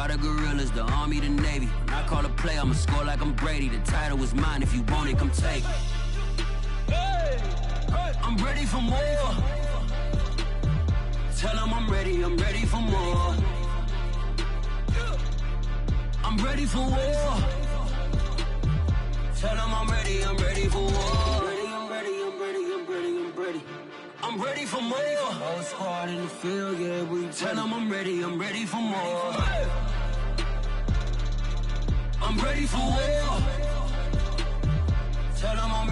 Why the gorillas, the army, the navy? When I call a play, I'ma score like I'm Brady. The title is mine, if you want it, come take it. I'm ready for more. Tell them I'm ready for more. I'm ready for war. Tell them I'm ready for war. I'm ready for more. Whole squad in the field, yeah, we tell them I'm ready for more. I'm ready for war. Tell them I'm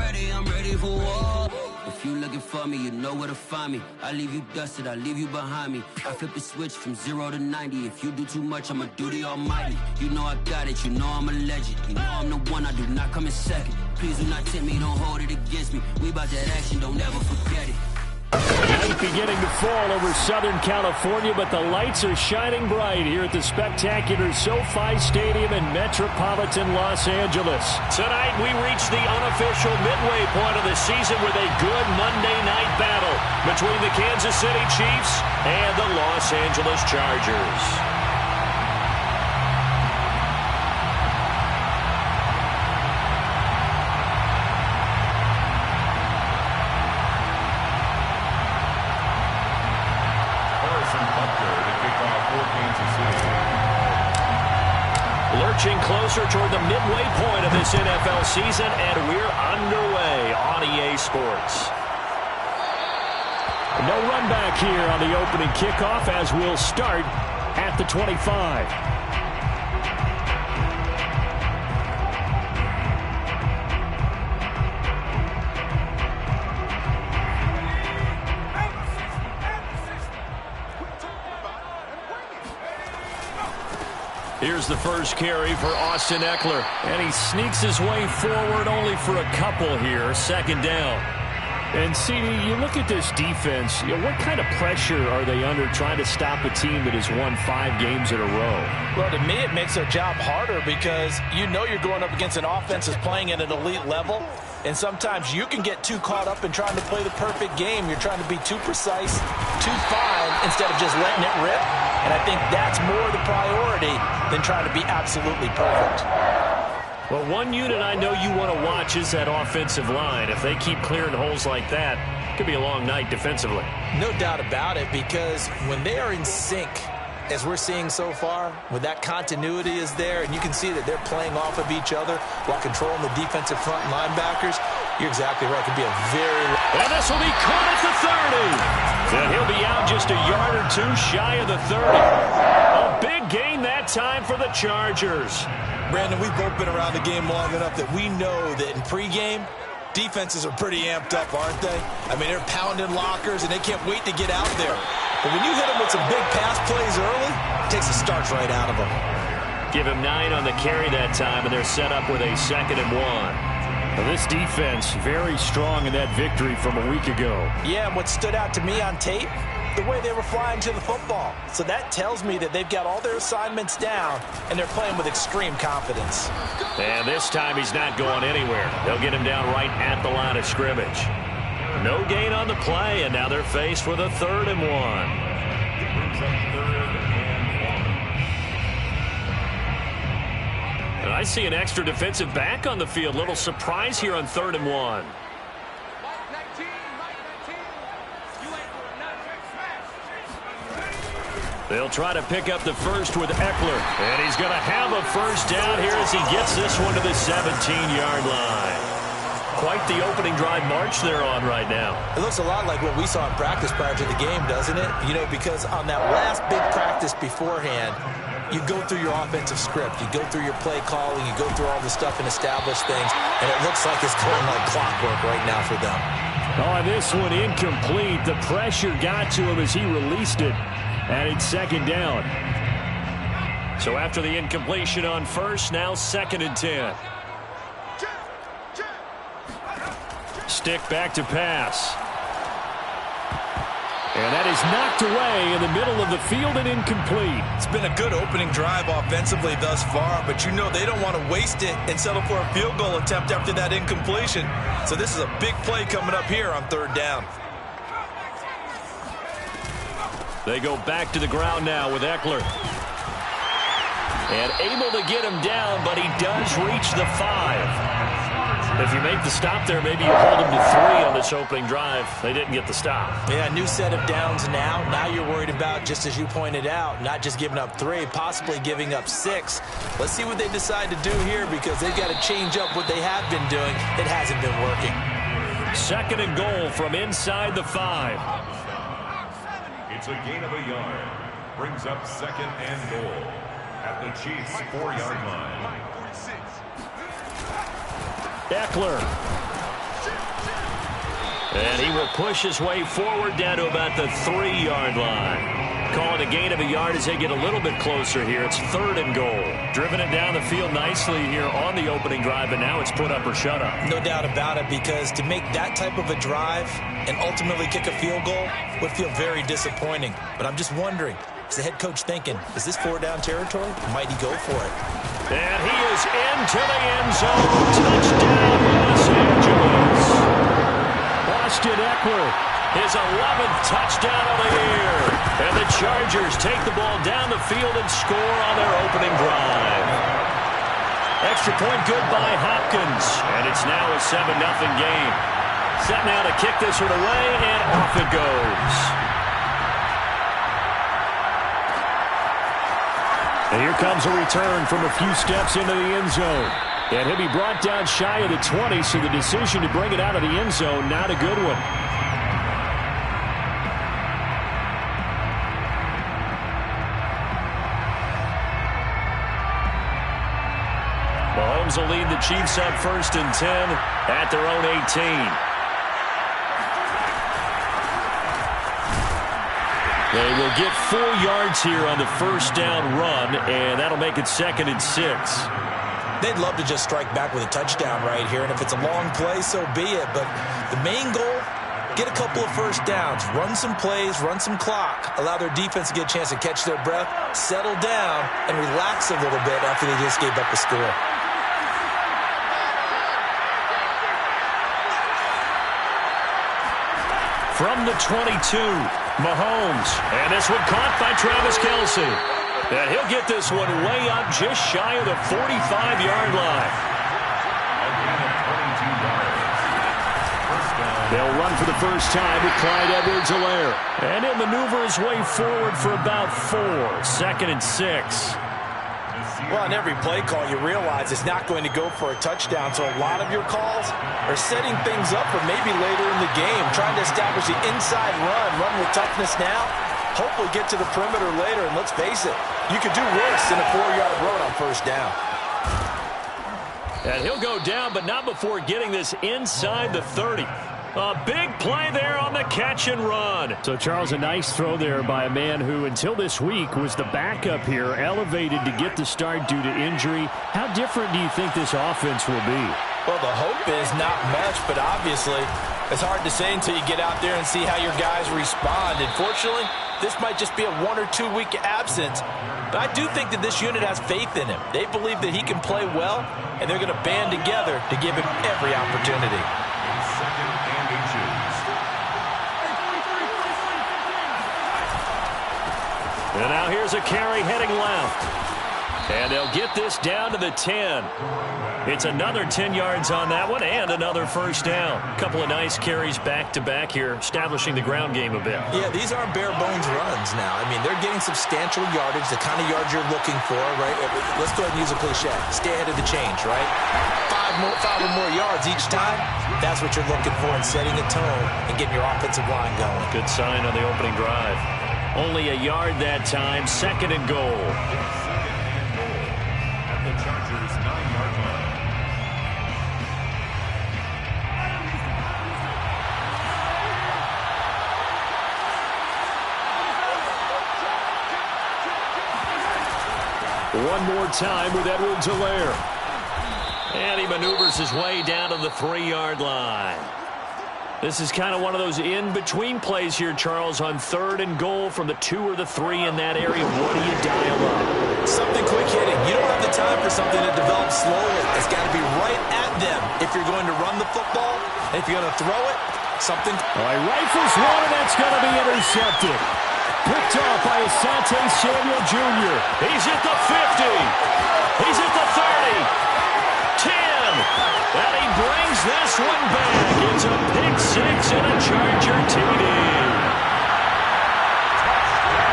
ready for war. If you looking for me, you know where to find me. I leave you dusted, I leave you behind me. I flip the switch from 0 to 90. If you do too much, I'ma do the almighty. You know I got it, you know I'm a legend. You know I'm the one, I do not come in second. Please do not tempt me, don't hold it against me. We about that action, don't ever forget it. Night beginning to fall over Southern California, but the lights are shining bright here at the spectacular SoFi Stadium in metropolitan Los Angeles. Tonight we reach the unofficial midway point of the season with a good Monday night battle between the Kansas City Chiefs and the Los Angeles Chargers. Lurching closer toward the midway point of this NFL season, and we're underway on EA Sports. No run back here on the opening kickoff as we'll start at the 25. Here's the first carry for Austin Ekeler, and he sneaks his way forward only for a couple here, second down. And, CD, you look at this defense, what kind of pressure are they under trying to stop a team that has won 5 games in a row? Well, to me, it makes their job harder because you know you're going up against an offense that's playing at an elite level, and sometimes you can get too caught up in trying to play the perfect game. You're trying to be too precise, too fine, instead of just letting it rip. And I think that's more the priority than trying to be absolutely perfect. Well, one unit I know you want to watch is that offensive line. If they keep clearing holes like that, it could be a long night defensively. No doubt about it, because when they are in sync, as we're seeing so far, when that continuity is there, and you can see that they're playing off of each other while controlling the defensive front linebackers, you're exactly right. It could be a very... And this will be caught at the 30. And he'll be out just a yard or two shy of the 30. A big gain that time for the Chargers. Brandon, we've both been around the game long enough that we know that in pregame, defenses are pretty amped up, aren't they? I mean, they're pounding lockers, and they can't wait to get out there. But when you hit them with some big pass plays early, it takes the starch right out of them. Give him 9 on the carry that time, and they're set up with a 2nd and 1. Well, this defense very strong in that victory from a week ago. Yeah, and what stood out to me on tape, the way they were flying to the football. So that tells me that they've got all their assignments down, and they're playing with extreme confidence. And this time he's not going anywhere. They'll get him down right at the line of scrimmage. No gain on the play, and now they're faced with a 3rd and 1. And I see an extra defensive back on the field. Little surprise here on 3rd and 1. They'll try to pick up the first with Ekeler. And he's going to have a first down here as he gets this one to the 17-yard line. Quite the opening drive march they're on right now. It looks a lot like what we saw in practice prior to the game, doesn't it? You know, because on that last big practice beforehand, you go through your offensive script. You go through your play calling. You go through all the stuff and establish things. And it looks like it's going like clockwork right now for them. Oh, this one incomplete. The pressure got to him as he released it. And it's 2nd down. So after the incompletion on first, now 2nd and 10. Stick back to pass. And that is knocked away in the middle of the field and incomplete. It's been a good opening drive offensively thus far, but you know they don't want to waste it and settle for a field goal attempt after that incompletion. So this is a big play coming up here on 3rd down. They go back to the ground now with Ekeler. And able to get him down, but he does reach the 5. If you make the stop there, maybe you hold him to 3 on this opening drive. They didn't get the stop. Yeah, new set of downs now. Now you're worried about, just as you pointed out, not just giving up 3, possibly giving up 6. Let's see what they decide to do here, because they've got to change up what they have been doing. It hasn't been working. 2nd and goal from inside the 5. It's a gain of a yard. Brings up 2nd and goal at the Chiefs' 4-yard line. Eckler. And he will push his way forward down to about the 3-yard line. Calling a gain of a yard as they get a little bit closer here. It's 3rd and goal. Driven it down the field nicely here on the opening drive, and now it's put up or shut up. No doubt about it, because to make that type of a drive and ultimately kick a field goal would feel very disappointing. But I'm just wondering, is the head coach thinking, is this 4-down territory? Might he go for it? And he is into the end zone. Touchdown, Los Angeles. Austin Eckler, his 11th touchdown of the year. And the Chargers take the ball down the field and score on their opening drive. Extra point good by Hopkins. And it's now a 7-0 game. Set now to kick this one away, and off it goes. And here comes a return from a few steps into the end zone. And he'll be brought down shy of the 20, so the decision to bring it out of the end zone, not a good one. Mahomes will lead the Chiefs up 1st and 10 at their own 18. They will get 4 yards here on the 1st down run, and that'll make it 2nd and 6. They'd love to just strike back with a touchdown right here, and if it's a long play, so be it. But the main goal, get a couple of 1st downs, run some plays, run some clock, allow their defense to get a chance to catch their breath, settle down, and relax a little bit after they just gave up a score. From the 22, Mahomes. And this one caught by Travis Kelce. And he'll get this one way up just shy of the 45-yard line. They'll run for the first time with Clyde Edwards-Helaire. And he'll maneuver his way forward for about 4. 2nd and 6. Well, on every play call, you realize it's not going to go for a touchdown, so a lot of your calls are setting things up for maybe later in the game, trying to establish the inside run with toughness now, hopefully get to the perimeter later, and let's face it, you could do worse than a 4-yard run on 1st down. And he'll go down, but not before getting this inside the 30. A big play there on the catch and run. So, Charles, a nice throw there by a man who, until this week, was the backup here, elevated to get the start due to injury. How different do you think this offense will be? Well, the hope is not much, but obviously it's hard to say until you get out there and see how your guys respond. Unfortunately, this might just be a 1 or 2 week absence. But I do think that this unit has faith in him. They believe that he can play well, and they're going to band together to give him every opportunity. And now here's a carry heading left. And they'll get this down to the 10. It's another 10 yards on that one and another 1st down. A couple of nice carries back-to-back here, establishing the ground game a bit. Yeah, these aren't bare-bones runs now. I mean, they're getting substantial yardage, the kind of yards you're looking for, right? Let's go ahead and use a cliche. Stay ahead of the change, right? 5 or more yards each time. That's what you're looking for in setting a tone and getting your offensive line going. Good sign on the opening drive. Only a yard that time, 2nd and goal. At the Chargers' 9-yard line. One more time with Edwards-Helaire. And he maneuvers his way down to the 3-yard line. This is kind of one of those in-between plays here, Charles, on 3rd and goal from the 2 or the 3 in that area. What do you dial up? Something quick hitting. You don't have the time for something that develops slowly. It's got to be right at them if you're going to run the football. And if you're going to throw it, something. All right, rifles one, and that's going to be intercepted. Picked off by Asante Samuel Jr. He's at the 50. He's at the 30. 10. And he brings this one back. It's a pick six and a Charger TD.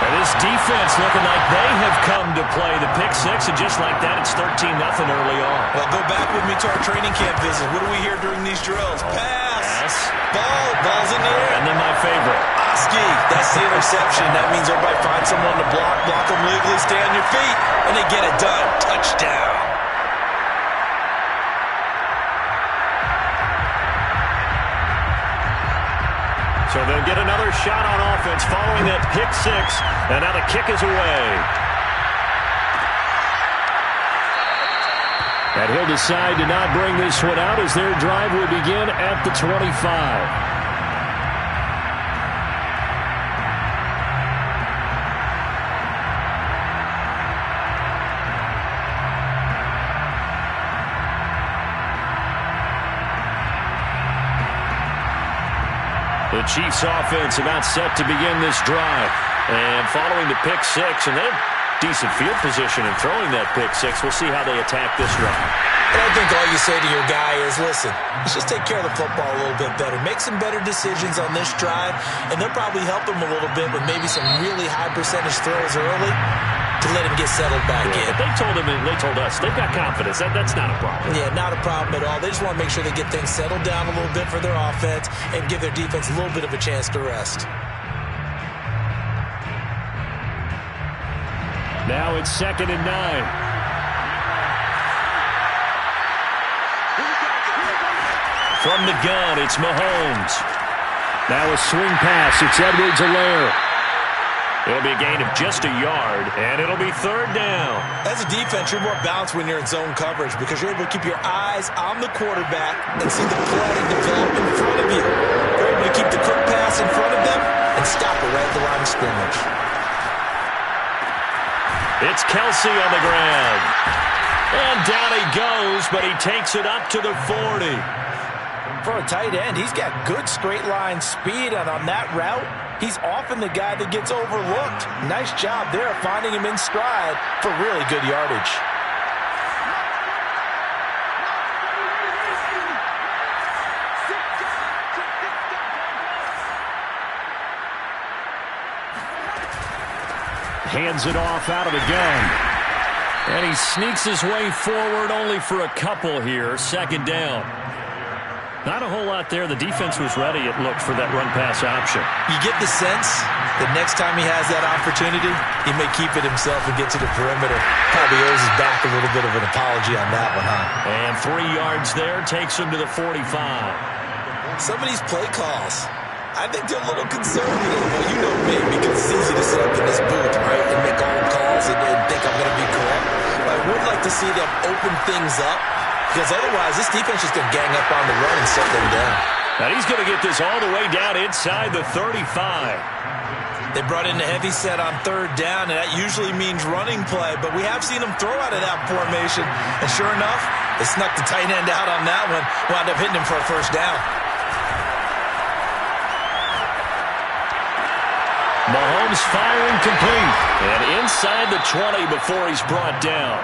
And this defense looking like they have come to play the pick six, and just like that, it's 13-0 early on. Well, go back with me to our training camp visit. What do we hear during these drills? Pass. Ball's in the air. And then my favorite. Oski, that's the interception. That means everybody finds someone to block them legally, stay on your feet, and they get it done. Touchdown. So they'll get another shot on offense following that pick six, and now the kick is away. And he'll decide to not bring this one out as their drive will begin at the 25. The Chiefs offense about set to begin this drive. And following the pick six, and they have decent field position in throwing that pick six. We'll see how they attack this drive. And I think all you say to your guy is, listen, let's just take care of the football a little bit better. Make some better decisions on this drive, and they'll probably help him a little bit with maybe some really high percentage throws early to let him get settled back in. But they told him and they told us they've got confidence. That's not a problem. Yeah, not a problem at all. They just want to make sure they get things settled down a little bit for their offense and give their defense a little bit of a chance to rest. Now it's 2nd and 9. From the gun, it's Mahomes. Now a swing pass. It's Edwards-Helaire. It'll be a gain of just a yard, and it'll be 3rd down. As a defense, you're more balanced when you're in zone coverage because you're able to keep your eyes on the quarterback and see the play develop in front of you. You're able to keep the quick pass in front of them and stop it right at the line of scrimmage. It's Kelsey on the ground. And down he goes, but he takes it up to the 40. For a tight end, he's got good straight line speed, and on that route, he's often the guy that gets overlooked. Nice job there finding him in stride for really good yardage. Hands it off out of the gun. And he sneaks his way forward only for a couple here. 2nd down. Not a whole lot there. The defense was ready, it looked, for that run-pass option. You get the sense that next time he has that opportunity, he may keep it himself and get to the perimeter. Probably owes his back a little bit of an apology on that one, huh? And 3 yards there takes him to the 45. Some of these play calls, I think they're a little conservative. Well, you know me, because it's easy to sit up in this booth, right, and make all the calls and think I'm going to be correct. But I would like to see them open things up, because otherwise this defense is going to gang up on the run and set them down. And he's going to get this all the way down inside the 35. They brought in the heavy set on 3rd down, and that usually means running play, but we have seen them throw out of that formation. And sure enough, they snuck the tight end out on that one, wound up hitting him for a 1st down. Mahomes firing complete. And inside the 20 before he's brought down.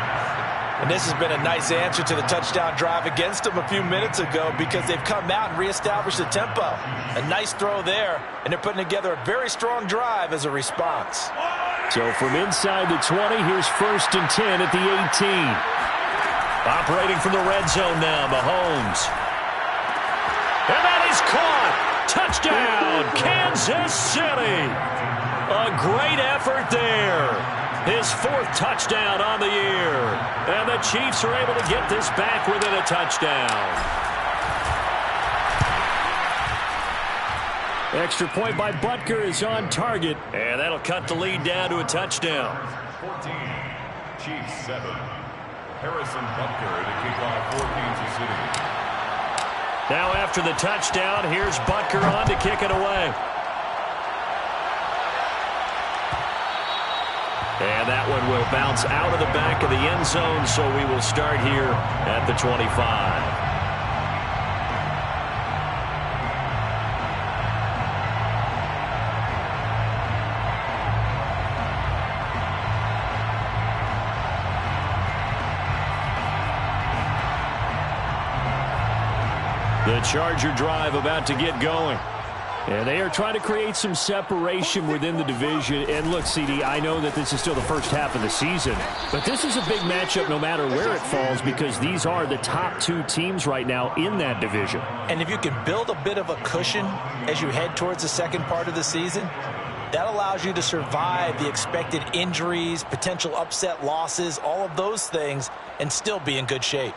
And this has been a nice answer to the touchdown drive against them a few minutes ago because they've come out and reestablished the tempo. A nice throw there, and they're putting together a very strong drive as a response. So from inside the 20, here's 1st and 10 at the 18. Operating from the red zone now, Mahomes. And that is caught. Touchdown, Kansas City. A great effort there. His 4th touchdown on the year. And the Chiefs are able to get this back within a touchdown. Extra point by Butker is on target. And that'll cut the lead down to a touchdown. 14, Chiefs 7. Harrison Butker to kick off for Kansas City. Now after the touchdown, here's Butker on to kick it away. And that one will bounce out of the back of the end zone, so we will start here at the 25. The Charger drive about to get going. And they are trying to create some separation within the division. And look, CD, I know that this is still the first half of the season, but this is a big matchup no matter where it falls because these are the top two teams right now in that division. And if you can build a bit of a cushion as you head towards the second part of the season, that allows you to survive the expected injuries, potential upset losses, all of those things, and still be in good shape.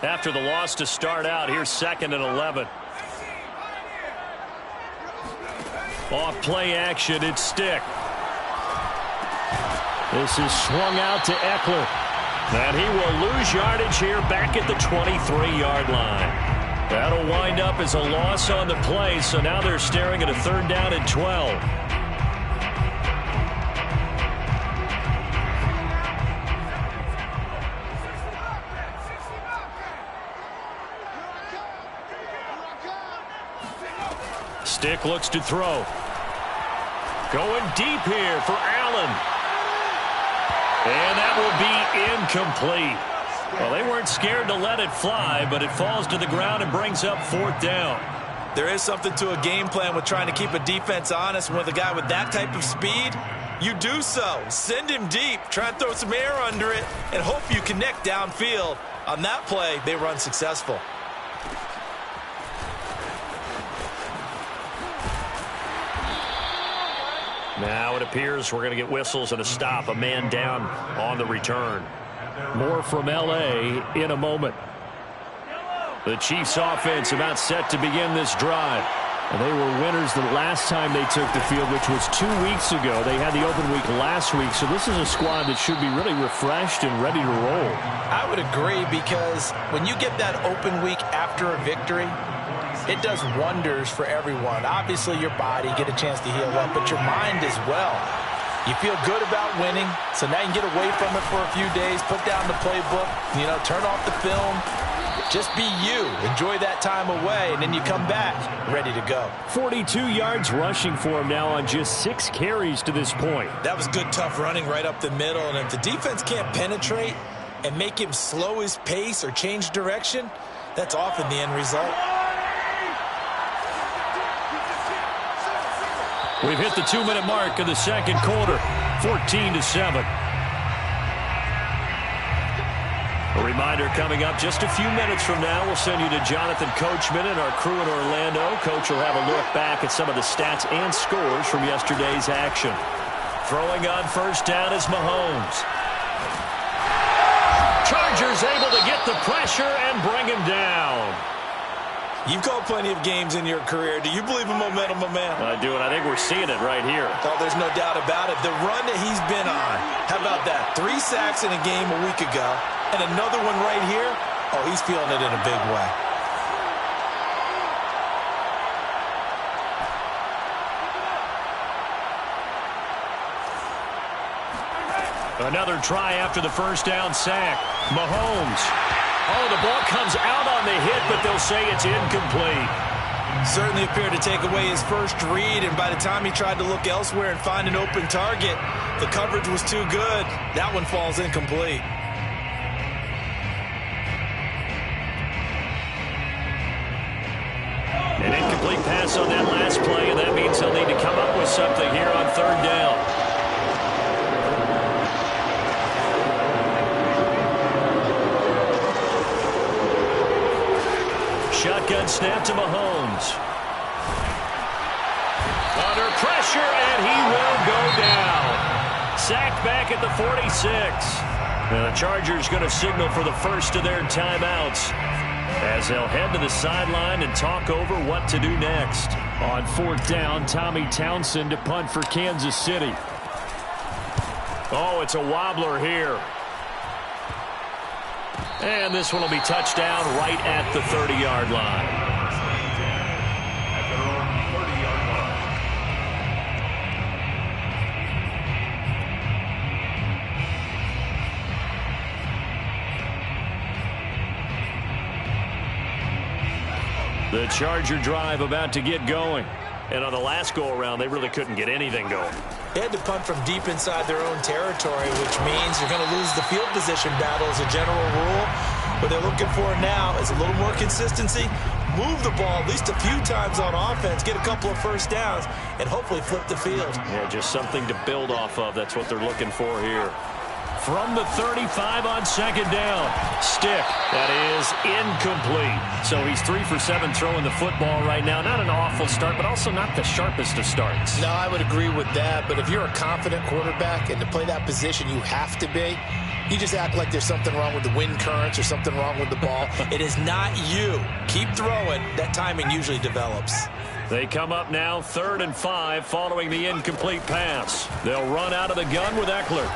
After the loss to start out, here's 2nd and 11. Off play action, it's Stick. This is swung out to Eckler. And he will lose yardage here back at the 23-yard line. That'll wind up as a loss on the play, so now they're staring at a 3rd down and 12. Stick looks to throw. Going deep here for Allen. And that will be incomplete. Well, they weren't scared to let it fly, but it falls to the ground and brings up 4th down. There is something to a game plan with trying to keep a defense honest. With a guy with that type of speed, you do so. Send him deep. Try and throw some air under it and hope you connect downfield. On that play, they run successful. Now it appears we're going to get whistles and a stop. A man down on the return. More from L.A. in a moment. The Chiefs offense about set to begin this drive. And they were winners the last time they took the field, which was 2 weeks ago. They had the open week last week, so this is a squad that should be really refreshed and ready to roll. I would agree, because when you get that open week after a victory, it does wonders for everyone. Obviously, your body, get a chance to heal up, but your mind as well. You feel good about winning, so now you can get away from it for a few days, put down the playbook, turn off the film. Just be you. Enjoy that time away, and then you come back ready to go. 42 yards rushing for him now on just 6 carries to this point. That was good, tough running right up the middle, and if the defense can't penetrate and make him slow his pace or change direction, that's often the end result. We've hit the 2-minute mark of the second quarter, 14-7. A reminder coming up just a few minutes from now. We'll send you to Jonathan Coachman and our crew in Orlando. Coach will have a look back at some of the stats and scores from yesterday's action. Throwing on first down is Mahomes. Chargers able to get the pressure and bring him down. You've called plenty of games in your career. Do you believe in momentum, my man? I do, and I think we're seeing it right here. Oh, there's no doubt about it. The run that he's been on. How about that? 3 sacks in a game a week ago, and another one right here. Oh, he's feeling it in a big way. Another try after the first down sack. Mahomes. Oh, the ball comes out on the hit, but they'll say it's incomplete. Certainly appeared to take away his first read, and by the time he tried to look elsewhere and find an open target, the coverage was too good. That one falls incomplete. An incomplete pass on that last play, and that means they'll need to come up with something here on 3rd down. Shotgun snap to Mahomes. Under pressure, and he will go down. Sacked back at the 46. And the Chargers going to signal for the first of their timeouts as they'll head to the sideline and talk over what to do next. On 4th down, Tommy Townsend to punt for Kansas City. Oh, it's a wobbler here. And this one will be touchdown right at the 30-yard line. At their own 30-yard line. The Charger drive about to get going. And on the last go-around, they really couldn't get anything going. They had to punt from deep inside their own territory, which means you're going to lose the field position battle as a general rule. What they're looking for now is a little more consistency, move the ball at least a few times on offense, get a couple of first downs, and hopefully flip the field. Yeah, just something to build off of. That's what they're looking for here. From the 35 on second down. Stick. That is incomplete. So he's 3 for 7 throwing the football right now. Not an awful start, but also not the sharpest of starts. No, I would agree with that. But if you're a confident quarterback and to play that position, you have to be. You just act like there's something wrong with the wind currents or something wrong with the ball. It is not you. Keep throwing. That timing usually develops. They come up now 3rd and 5 following the incomplete pass. They'll run out of the gun with Eckler.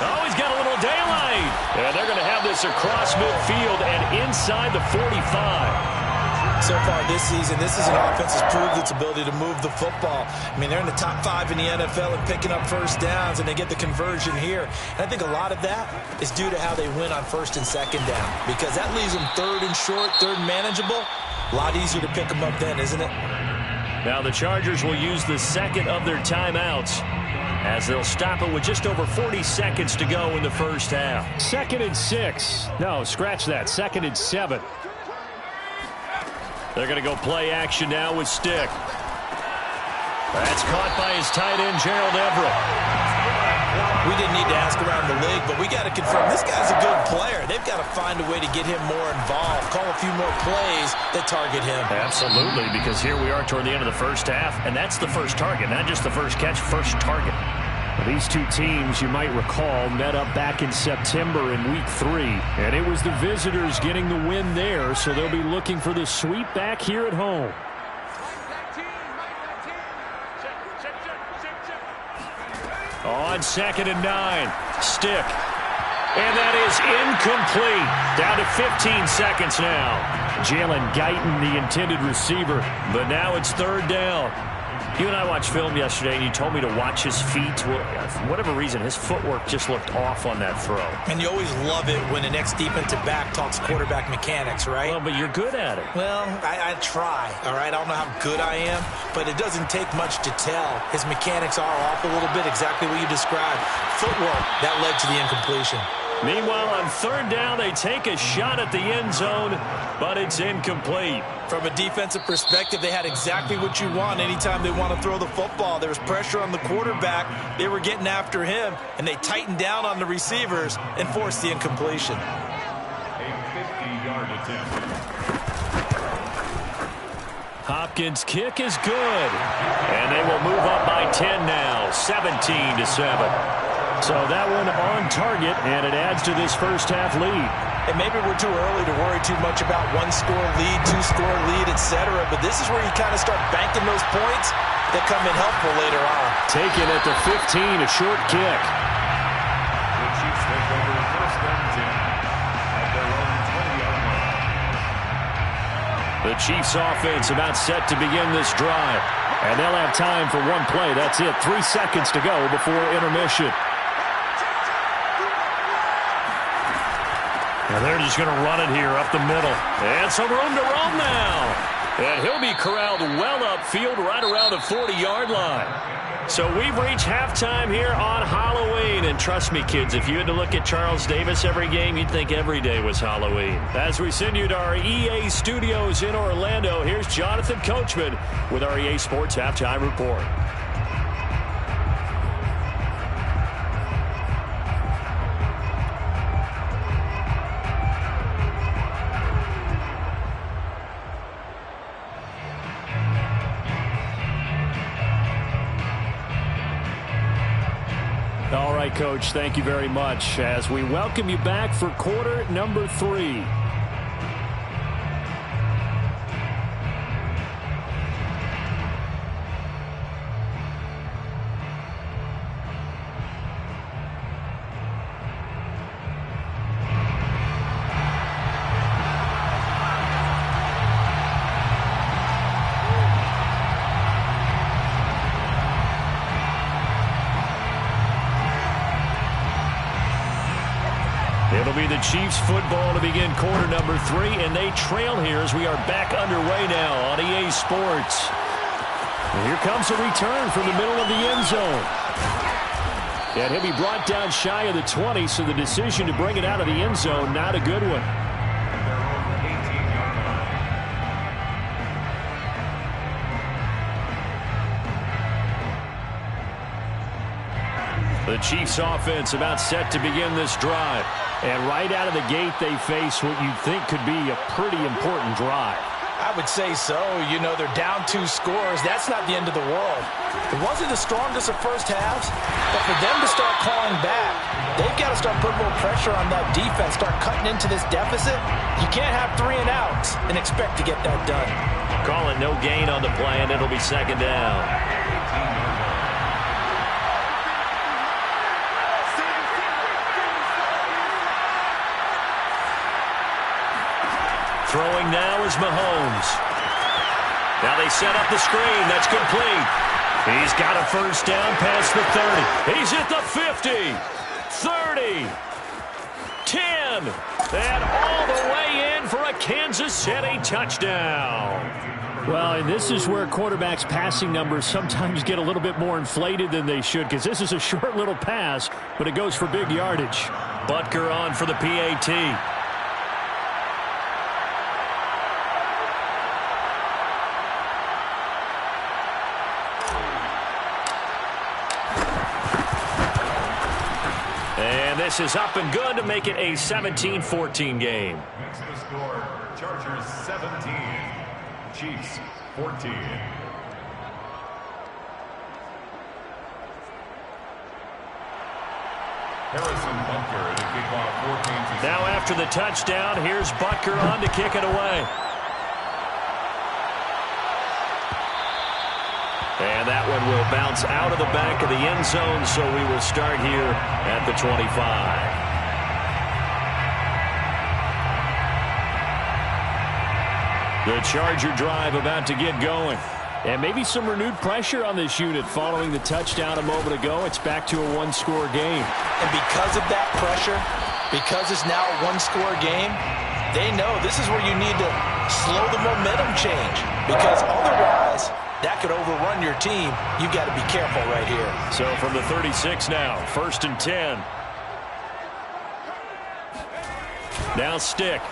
Oh, he's got a little daylight. And they're going to have this across midfield and inside the 45. So far this season, this is an offense that's proved its ability to move the football. I mean, they're in the top 5 in the NFL and picking up first downs, and they get the conversion here. And I think a lot of that is due to how they win on 1st and 2nd down, because that leaves them 3rd and short, 3rd and manageable. A lot easier to pick them up then, isn't it? Now the Chargers will use the second of their timeouts, as they'll stop it with just over 40 seconds to go in the first half. 2nd and 6. No, scratch that. 2nd and 7. They're going to go play action now with Stick. That's caught by his tight end, Gerald Everett. We didn't need to ask around the league, but we got to confirm this guy's a good player. They've got to find a way to get him more involved, call a few more plays that target him. Absolutely, because here we are toward the end of the first half, and that's the first target, not just the first catch, first target. These two teams, you might recall, met up back in September in Week 3, and it was the visitors getting the win there, so they'll be looking for the sweep back here at home. On 2nd and 9, Stick. And that is incomplete. Down to 15 seconds now. Jalen Guyton, the intended receiver, but now it's 3rd down. You and I watched film yesterday, and you told me to watch his feet. Well, for whatever reason, his footwork just looked off on that throw. And you always love it when an ex-defensive back talks quarterback mechanics, right? Well, but you're good at it. Well, I try, all right? I don't know how good I am, but it doesn't take much to tell. His mechanics are off a little bit, exactly what you described. Footwork, that led to the incompletion. Meanwhile, on 3rd down, they take a shot at the end zone, but it's incomplete. From a defensive perspective, they had exactly what you want anytime they want to throw the football. There was pressure on the quarterback. They were getting after him, and they tightened down on the receivers and forced the incompletion. A 50-yard attempt. Hopkins' kick is good, and they will move up by 10 now, 17-7. So that one on target, and it adds to this first half lead. And maybe we're too early to worry too much about 1-score lead, 2-score lead, etc. But this is where you kind of start banking those points that come in helpful later on. Taken at the 15, a short kick. The Chiefs take over 1st and 10 at their own 20-yard line. The Chiefs offense about set to begin this drive. And they'll have time for one play. That's it. 3 seconds to go before intermission. And they're just going to run it here up the middle. And some room to roam now. And he'll be corralled well upfield right around the 40-yard line. So we've reached halftime here on Halloween. And trust me, kids, if you had to look at Charles Davis every game, you'd think every day was Halloween. As we send you to our EA studios in Orlando, here's Jonathan Coachman with our EA Sports Halftime Report. All right, Coach, thank you very much as we welcome you back for quarter number 3. It'll be the Chiefs football to begin quarter number 3, and they trail here as we are back underway now on EA Sports. And here comes a return from the middle of the end zone. And he'll be brought down shy of the 20, so the decision to bring it out of the end zone, not a good one. The Chiefs offense about set to begin this drive. And right out of the gate, they face what you'd think could be a pretty important drive. I would say so. You know, they're down 2 scores. That's not the end of the world. It wasn't the strongest of first halves, but for them to start clawing back, they've got to start putting more pressure on that defense, start cutting into this deficit. You can't have 3 and outs and expect to get that done. Call it no gain on the play, and it'll be second down. Throwing now is Mahomes. Now they set up the screen. That's complete. He's got a first down past the 30. He's at the 50, 30, 10, and all the way in for a Kansas City touchdown. Well, and this is where quarterbacks' passing numbers sometimes get a little bit more inflated than they should, because this is a short little pass, but it goes for big yardage. Butker on for the PAT. And this is up and good to make it a 17-14 game. Next to the score, Chargers 17, Chiefs 14. Harrison Butker in the kickoff 14. Now after the touchdown, here's Butker on to kick it away. And that one will bounce out of the back of the end zone, so we will start here at the 25. The Charger drive about to get going. And maybe some renewed pressure on this unit following the touchdown a moment ago. It's back to a 1-score game. And because of that pressure, because it's now a 1-score game, they know this is where you need to slow the momentum change. Because otherwise, that could overrun your team. You've got to be careful right here. So from the 36 now, 1st and 10. Now Stick.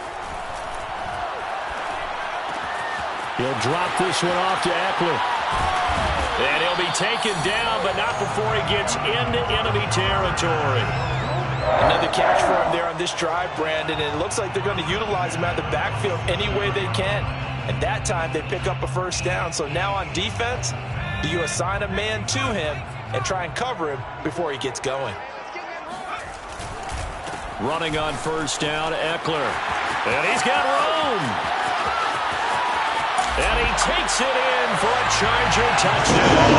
He'll drop this one off to Eckler. And he'll be taken down, but not before he gets into enemy territory. Another catch for him there on this drive, Brandon. And it looks like they're going to utilize him out of the backfield any way they can. And that time they pick up a first down. So now on defense, do you assign a man to him and try and cover him before he gets going? Running on first down, Eckler. And he's got room. And he takes it in for a Charger touchdown.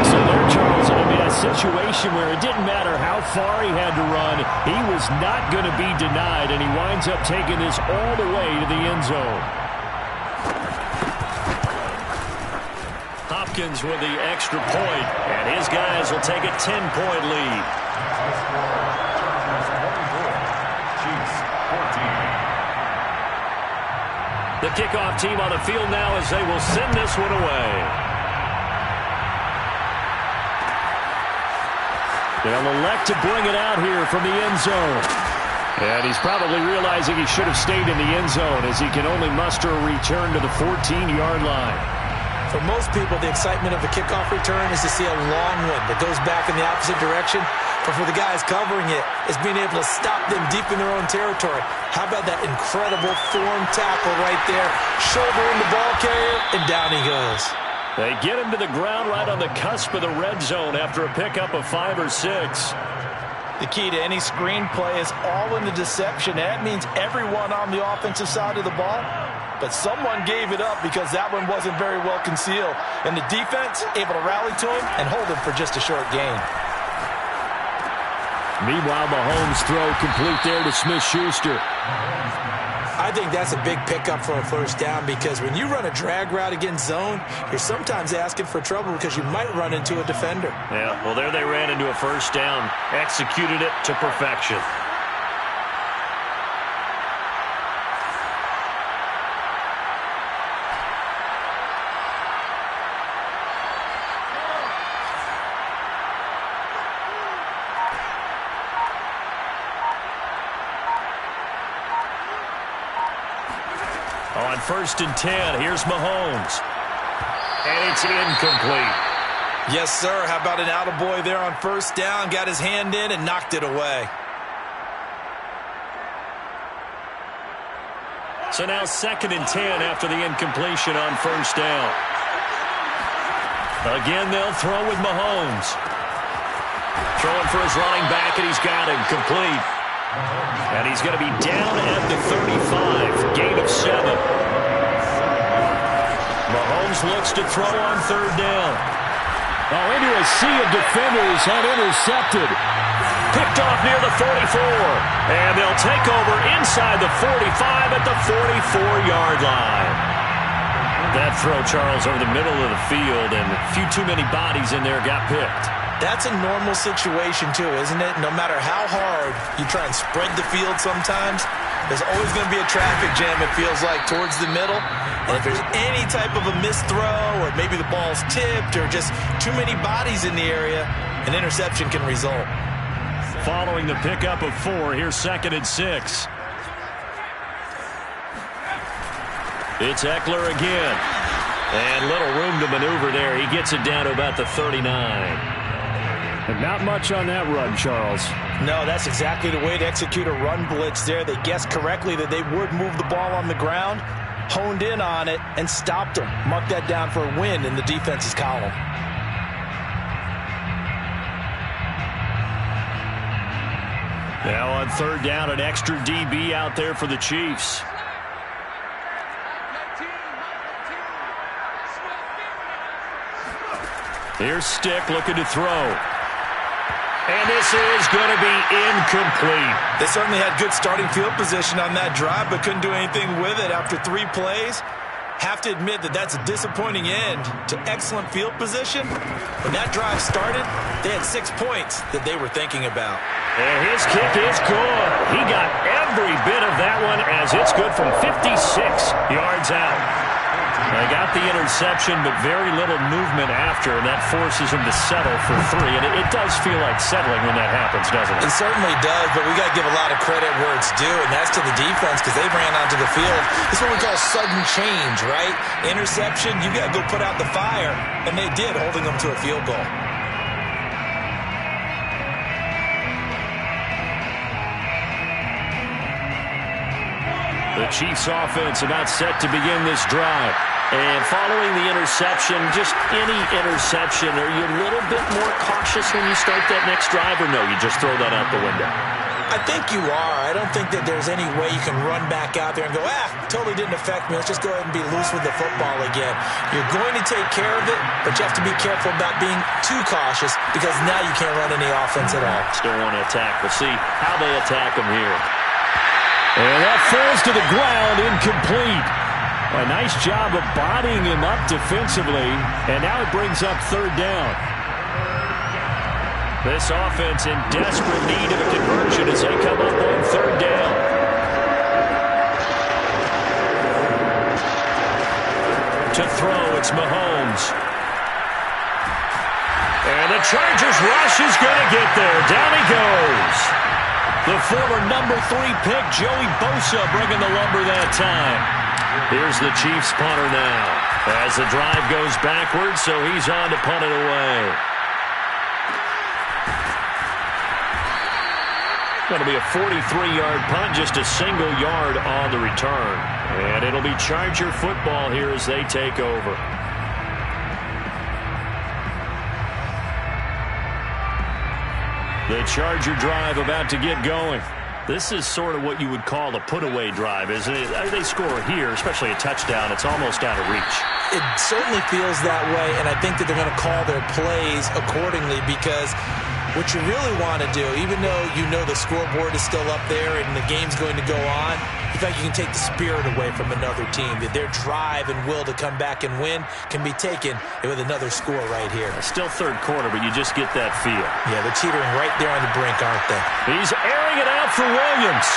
So there, Charles, I mean, a situation where it didn't matter how far he had to run, he was not going to be denied, and he winds up taking this all the way to the end zone. Hopkins with the extra point, and his guys will take a 10-point lead. Chiefs 14. The kickoff team on the field now as they will send this one away. They'll elect to bring it out here from the end zone. And he's probably realizing he should have stayed in the end zone as he can only muster a return to the 14-yard line. For most people, the excitement of a kickoff return is to see a long one that goes back in the opposite direction. But for the guys covering it, it's being able to stop them deep in their own territory. How about that incredible form tackle right there? Shoulder in the ball carrier, and down he goes. They get him to the ground right on the cusp of the red zone after a pickup of 5 or 6. The key to any screen play is all in the deception. That means everyone on the offensive side of the ball. But someone gave it up because that one wasn't very well concealed. And the defense able to rally to him and hold him for just a short gain. Meanwhile, Mahomes' throw complete there to Smith-Schuster. I think that's a big pickup for a first down because when you run a drag route against zone, you're sometimes asking for trouble because you might run into a defender. Yeah, well, there they ran into a first down, executed it to perfection. On 1st and 10, here's Mahomes. And it's incomplete. Yes, sir. How about an attaboy there on 1st down? Got his hand in and knocked it away. So now 2nd and 10 after the incompletion on 1st down. Again, they'll throw with Mahomes. Throwing for his running back, and he's got him complete. And he's going to be down at the 35, gain of 7. Mahomes looks to throw on 3rd down. Oh, into a sea of defenders and intercepted. Picked off near the 44. And they'll take over inside the 45 at the 44-yard line. That throw, Charles, over the middle of the field, and a few too many bodies in there got picked. That's a normal situation, too, isn't it? No matter how hard you try and spread the field sometimes, there's always going to be a traffic jam, it feels like, towards the middle. And if there's any type of a missed throw, or maybe the ball's tipped, or just too many bodies in the area, an interception can result. Following the pickup of 4, here's 2nd and 6. It's Eckler again. And little room to maneuver there. He gets it down to about the 39. And not much on that run, Charles. No, that's exactly the way to execute a run blitz there. They guessed correctly that they would move the ball on the ground, honed in on it, and stopped them. Mark that down for a win in the defense's column. Now on 3rd down, an extra DB out there for the Chiefs. Here's Stick looking to throw. And this is going to be incomplete. They certainly had good starting field position on that drive, but couldn't do anything with it after 3 plays. Have to admit that that's a disappointing end to excellent field position. When that drive started, they had 6 points that they were thinking about. And his kick is good. He got every bit of that one as it's good from 56 yards out. They got the interception, but very little movement after, and that forces him to settle for 3. And it does feel like settling when that happens, doesn't it? It certainly does, but we got to give a lot of credit where it's due, and that's to the defense because they ran onto the field. It's what we call sudden change, right? Interception, you got to go put out the fire, and they did, holding them to a field goal. The Chiefs offense about set to begin this drive. And following the interception, just any interception, are you a little bit more cautious when you start that next drive, or no, you just throw that out the window? I think you are. I don't think that there's any way you can run back out there and go, totally didn't affect me. Let's just go ahead and be loose with the football again. You're going to take care of it, but you have to be careful about being too cautious because now you can't run any offense at all. Still want to attack. We'll see how they attack them here. And that falls to the ground, incomplete. A nice job of bodying him up defensively, and now it brings up 3rd down. This offense in desperate need of a conversion as they come up on 3rd down. To throw, it's Mahomes. And the Chargers rush is going to get there. Down he goes. The former number 3 pick, Joey Bosa, bringing the lumber that time. Here's the Chiefs punter now as the drive goes backwards, so he's on to punt it away. Going to be a 43-yard punt, just a single yard on the return. And it'll be Charger football here as they take over. The Charger drive about to get going. This is sort of what you would call a put-away drive, isn't it? They score here, especially a touchdown. It's almost out of reach. It certainly feels that way, and I think that they're going to call their plays accordingly because what you really want to do, even though you know the scoreboard is still up there and the game's going to go on, you feel like you can take the spirit away from another team. That their drive and will to come back and win can be taken with another score right here. Still 3rd quarter, but you just get that feel. Yeah, they're teetering right there on the brink, aren't they? He's airing it out for Williams.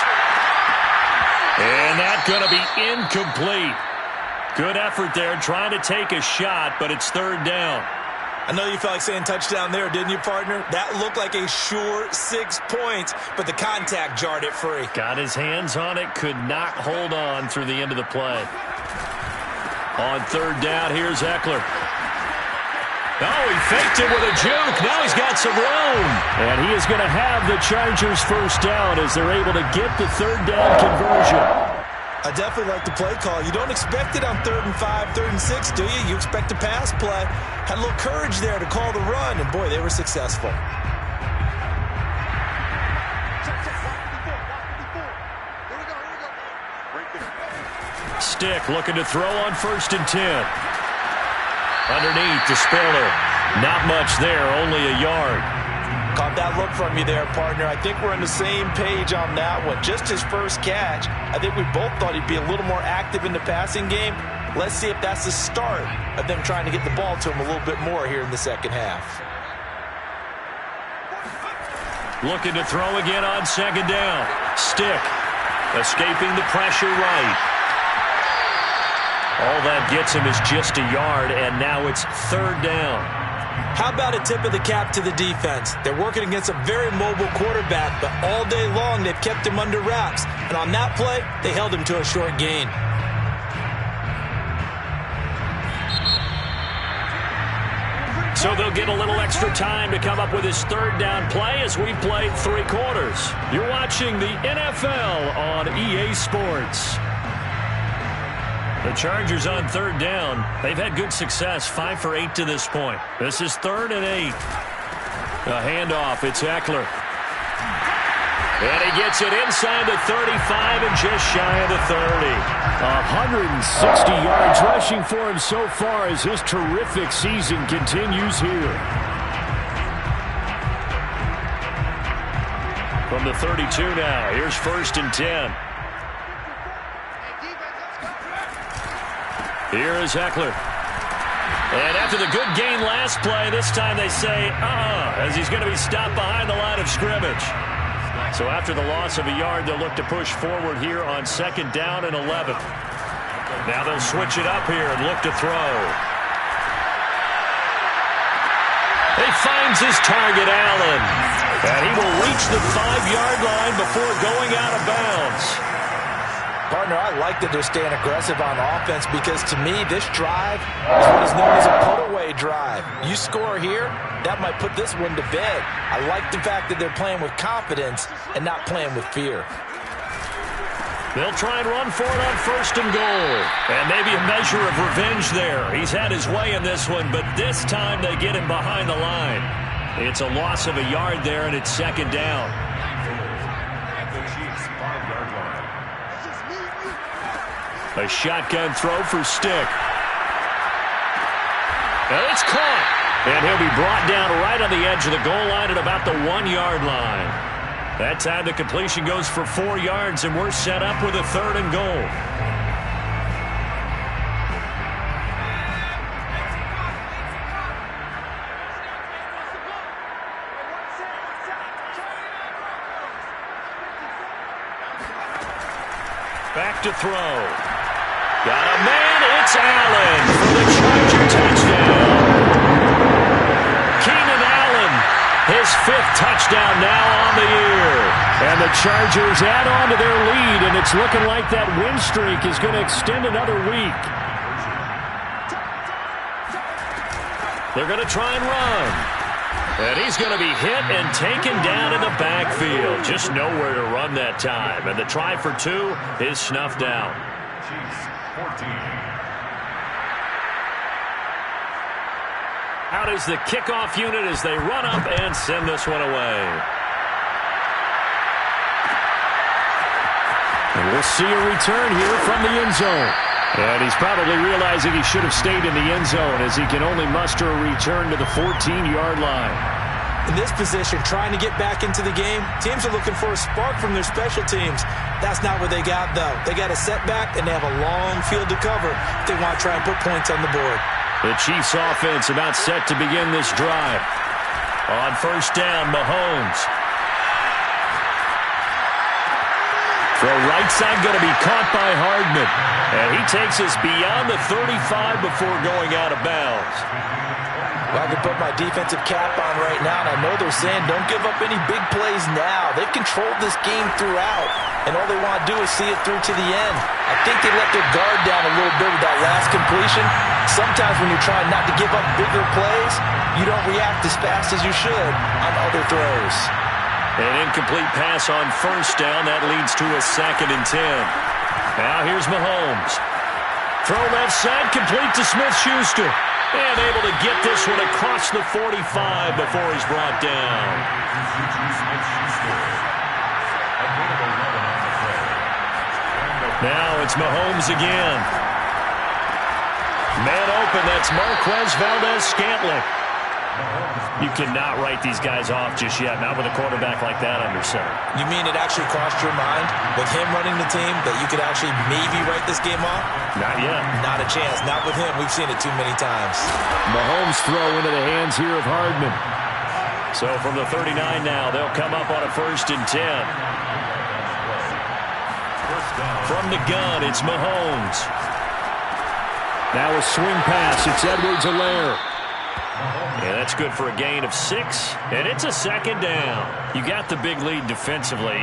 And that's going to be incomplete. Good effort there trying to take a shot, but it's 3rd down. I know you felt like saying touchdown there, didn't you, partner? That looked like a sure 6 points, but the contact jarred it free. Got his hands on it, could not hold on through the end of the play. On third down, here's Eckler. Oh, he faked it with a juke. Now he's got some room. And he is going to have the Chargers first down as they're able to get the third down conversion. I definitely like the play call. You don't expect it on 3rd and 5, 3rd and 6, do you? You expect a pass play. Had a little courage there to call the run, and boy, they were successful. Stick looking to throw on 1st and 10. Underneath to Spiller. Not much there, only a yard. Caught that look from you there, partner. I think we're on the same page on that one. Just his first catch. I think we both thought he'd be a little more active in the passing game. Let's see if that's the start of them trying to get the ball to him a little bit more here in the second half. Looking to throw again on 2nd down. Stick escaping the pressure right. All that gets him is just a yard, and now it's 3rd down. How about a tip of the cap to the defense? They're working against a very mobile quarterback, but all day long they've kept him under wraps. And on that play, they held him to a short gain. So they'll get a little extra time to come up with his 3rd down play as we played 3 quarters. You're watching the NFL on EA Sports. The Chargers on 3rd down. They've had good success, 5 for 8 to this point. This is 3rd and 8. A handoff, it's Eckler. And he gets it inside the 35 and just shy of the 30. 160 yards rushing for him so far as his terrific season continues here. From the 32 now, here's 1st and 10. Here is Eckler. And after the good gain last play, this time they say, as he's going to be stopped behind the line of scrimmage. So after the loss of a yard, they'll look to push forward here on 2nd down and 11. Now they'll switch it up here and look to throw. He finds his target, Allen. And he will reach the 5-yard line before going out of bounds. Partner, I like that they're staying aggressive on offense because, to me, this drive is what is known as a put-away drive. You score here, that might put this one to bed. I like the fact that they're playing with confidence and not playing with fear. They'll try and run for it on 1st and goal. And maybe a measure of revenge there. He's had his way in this one, but this time they get him behind the line. It's a loss of a yard there, and it's 2nd down. At the Chiefs' 5-yard line. A shotgun throw for Stick. And it's caught. And he'll be brought down right on the edge of the goal line at about the 1-yard line. That time the completion goes for 4 yards, and we're set up with a 3rd and goal. Back to throw. Got a man, it's Allen for the Charger touchdown. Keenan Allen, his 5th touchdown now on the year. And the Chargers add on to their lead, and it's looking like that win streak is going to extend another week. They're going to try and run. And he's going to be hit and taken down in the backfield. Just nowhere to run that time. And the try for 2 is snuffed out. Chiefs 14. Out is the kickoff unit as they run up and send this one away. And we'll see a return here from the end zone. And he's probably realizing he should have stayed in the end zone as he can only muster a return to the 14-yard line. In this position, trying to get back into the game, teams are looking for a spark from their special teams. That's not what they got, though. They got a setback, and they have a long field to cover if they want to try and put points on the board. The Chiefs offense about set to begin this drive. On 1st down, Mahomes. Throw right side going to be caught by Hardman. And he takes us beyond the 35 before going out of bounds. Well, I can put my defensive cap on right now, and I know they're saying don't give up any big plays now. They've controlled this game throughout, and all they want to do is see it through to the end. I think they let their guard down a little bit with that last completion. Sometimes when you're trying not to give up bigger plays, you don't react as fast as you should on other throws. An incomplete pass on first down. That leads to a 2nd and 10. Now here's Mahomes. Throw left side, complete to Smith-Schuster. And able to get this one across the 45 before he's brought down. Now it's Mahomes again. Man open, that's Marquez Valdes-Scantling. You cannot write these guys off just yet, not with a quarterback like that under center. You mean it actually crossed your mind with him running the team that you could actually maybe write this game off? Not yet. Not a chance. Not with him. We've seen it too many times. Mahomes throw into the hands here of Hardman. So from the 39 now, they'll come up on a 1st and 10. From the gun, it's Mahomes. Now a swing pass. It's Edwards-Helaire. Yeah, that's good for a gain of 6, and it's a 2nd down. You got the big lead defensively,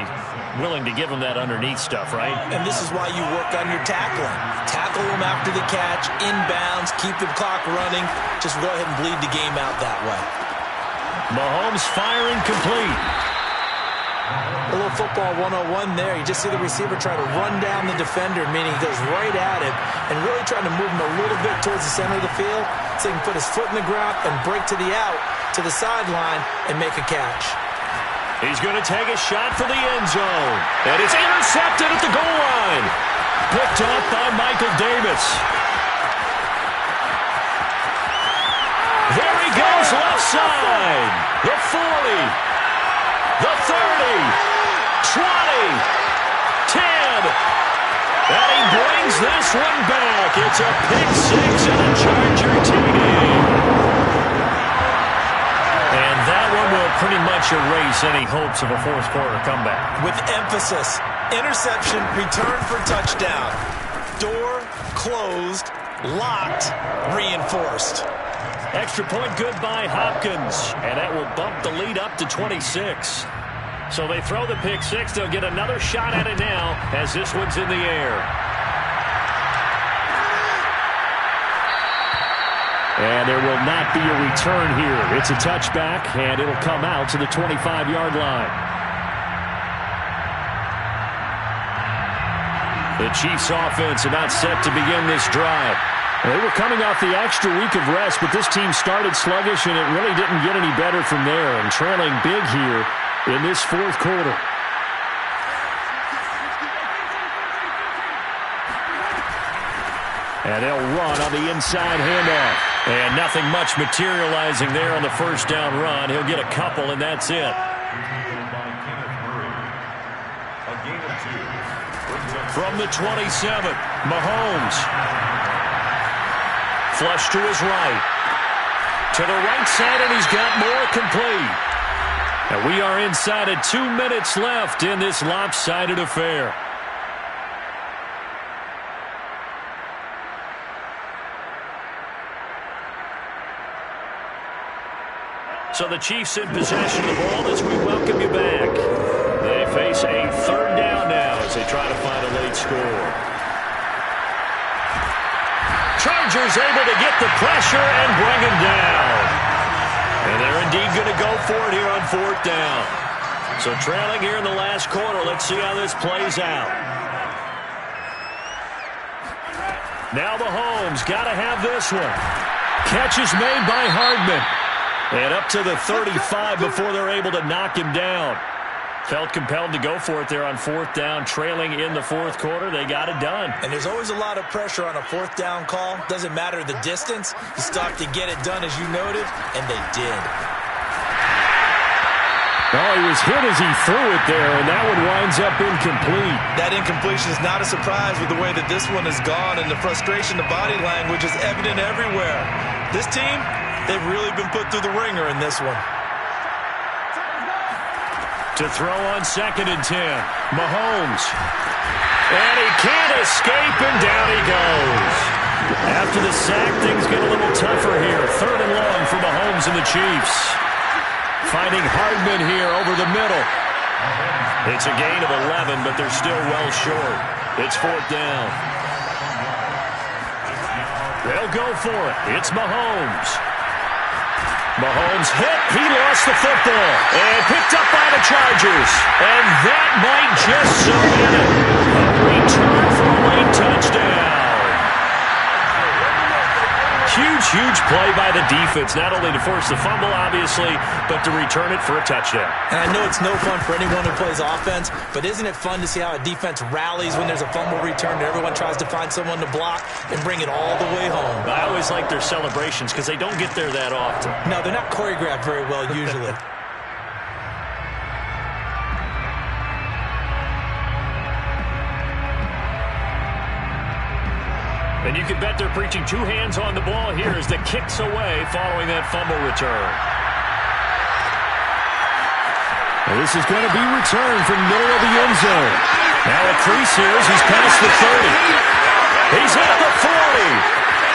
willing to give them that underneath stuff, right? And this is why you work on your tackling. Tackle them after the catch, inbounds, keep the clock running. Just go ahead and bleed the game out that way. Mahomes firing complete. A little football 101 there. You just see the receiver try to run down the defender, meaning he goes right at him and really trying to move him a little bit towards the center of the field so he can put his foot in the ground and break to the out, to the sideline, and make a catch. He's going to take a shot for the end zone. And it's intercepted at the goal line. Picked up by Michael Davis. There he goes, left side. The 40. The 30, 20, 10, and he brings this one back. It's a pick 6 and a Charger TD. And that one will pretty much erase any hopes of a fourth quarter comeback. With emphasis, interception, return for touchdown. Door closed, locked, reinforced. Extra point good by Hopkins, and that will bump the lead up to 26. So they throw the pick 6. They'll get another shot at it now as this one's in the air. And there will not be a return here. It's a touchback, and it'll come out to the 25-yard line. The Chiefs offense about set to begin this drive. They were coming off the extra week of rest, but this team started sluggish, and it really didn't get any better from there, and trailing big here in this fourth quarter. And they'll run on the inside handoff. And nothing much materializing there on the first down run. He'll get a couple, and that's it. From the 27, Mahomes. Flush to his right. To the right side, and he's got more complete. And we are inside of 2 minutes left in this lopsided affair. So the Chiefs in possession of the ball as we welcome you back. They face a 3rd down now as they try to find a late score. Chargers able to get the pressure and bring him down. And they're indeed going to go for it here on 4th down. So trailing here in the last quarter. Let's see how this plays out. Now Mahomes got to have this one. Catch is made by Hardman. And up to the 35 before they're able to knock him down. Felt compelled to go for it there on 4th down, trailing in the 4th quarter. They got it done. And there's always a lot of pressure on a 4th down call. Doesn't matter the distance. You stop to get it done, as you noted, and they did. Oh, he was hit as he threw it there, and that one winds up incomplete. That incompletion is not a surprise with the way that this one has gone, and the frustration, the body language is evident everywhere. This team, they've really been put through the ringer in this one. To throw on 2nd and 10, Mahomes. And he can't escape, and down he goes. After the sack, things get a little tougher here. 3rd and long for Mahomes and the Chiefs. Finding Hardman here over the middle. It's a gain of 11, but they're still well short. It's 4th down. They'll go for it. It's Mahomes. Mahomes hit. He lost the football. And picked up by the Chargers. And that might just sew in it. A return for a late touchdown. Huge play by the defense, not only to force the fumble, obviously, but to return it for a touchdown. And I know it's no fun for anyone who plays offense, but isn't it fun to see how a defense rallies when there's a fumble return and everyone tries to find someone to block and bring it all the way home? I always like their celebrations because they don't get there that often. No, they're not choreographed very well usually. And you can bet they're preaching 2 hands on the ball here as the kick's away following that fumble return. Well, this is going to be returned from the middle of the end zone. Now a crease here as he's past the 30. He's at the 40.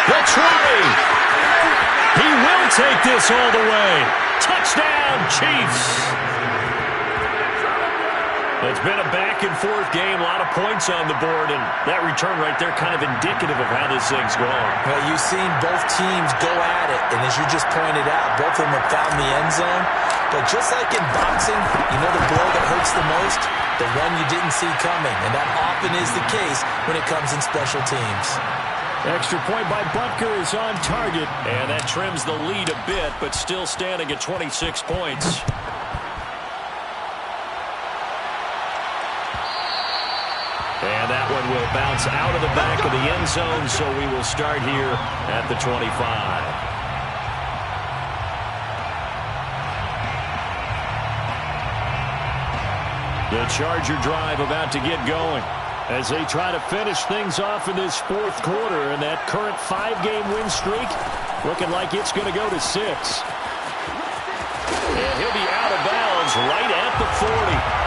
The 20. He will take this all the way. Touchdown, Chiefs. It's been a back-and-forth game, a lot of points on the board, and that return right there kind of indicative of how this thing's going. Well, you've seen both teams go at it, and as you just pointed out, both of them have found the end zone. But just like in boxing, you know the blow that hurts the most? The one you didn't see coming, and that often is the case when it comes in special teams. Extra point by Butker is on target, and that trims the lead a bit, but still standing at 26 points. And that one will bounce out of the back of the end zone, so we will start here at the 25. The Charger drive about to get going as they try to finish things off in this 4th quarter, and that current 5-game win streak looking like it's going to go to 6. And he'll be out of bounds right at the 40.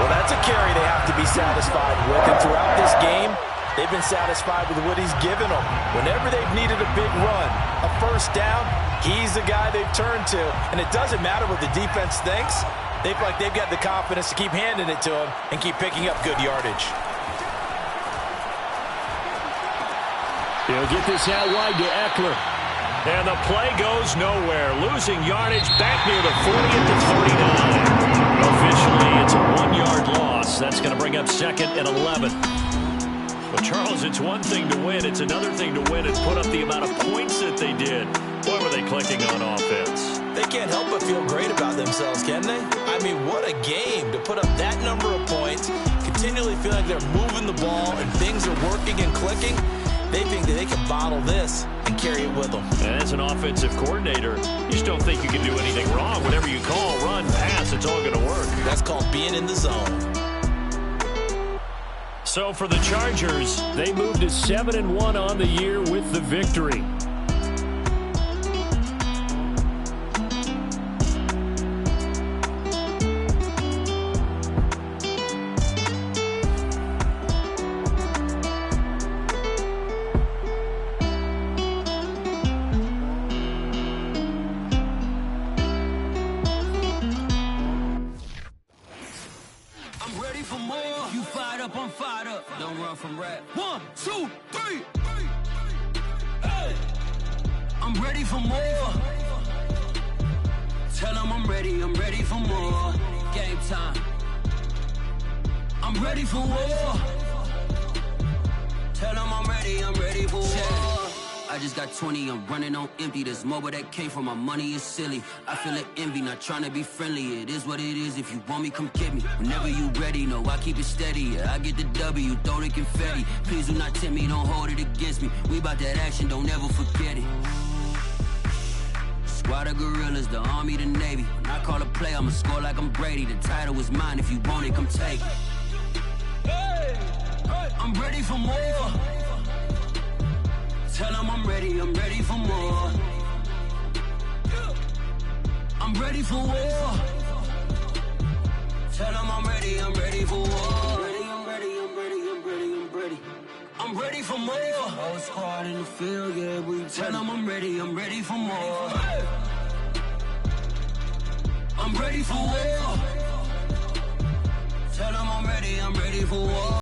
Well, that's a carry they have to be satisfied with. And throughout this game, they've been satisfied with what he's given them. Whenever they've needed a big run, a first down, he's the guy they've turned to. And it doesn't matter what the defense thinks. They feel like they've got the confidence to keep handing it to him and keep picking up good yardage. He'll get this out wide to Eckler. And the play goes nowhere. Losing yardage back near the 40 at the 39. Officially, it's a 1-yard loss. That's going to bring up 2nd and 11. Well, Charles, it's one thing to win. It's another thing to win and put up the amount of points that they did. Boy, were they clicking on offense. They can't help but feel great about themselves, can they? I mean, what a game to put up that number of points, continually feel like they're moving the ball and things are working and clicking. They think that they can bottle this and carry it with them. And as an offensive coordinator, you just don't think you can do anything wrong. Whatever you call, run, pass, it's all going to work. That's called being in the zone. So for the Chargers, they moved to 7-1 on the year with the victory. From rap. 1, 2, 3. Hey. I'm ready for more. Tell them I'm ready for more. Game time. I'm ready for war. Tell them I'm ready for war. I just got 20, I'm running on empty. This mobile that came from my money is silly. I feel it envy, not trying to be friendly. It is what it is, if you want me, come get me. Whenever you ready, no, I keep it steady. Yeah, I get the W, throw the confetti. Please do not tempt me, don't hold it against me. We bout that action, don't ever forget it. Squad of gorillas, the army, the navy. When I call a play, I'ma score like I'm Brady. The title is mine, if you want it, come take it. Hey, I'm ready for more. Tell them I'm ready for more. I'm ready for war. Tell them I'm ready for war. I'm I'm ready for more. Whole squad in the field, yeah, we tell them I'm ready for more. I'm ready for war. Tell them I'm ready for war.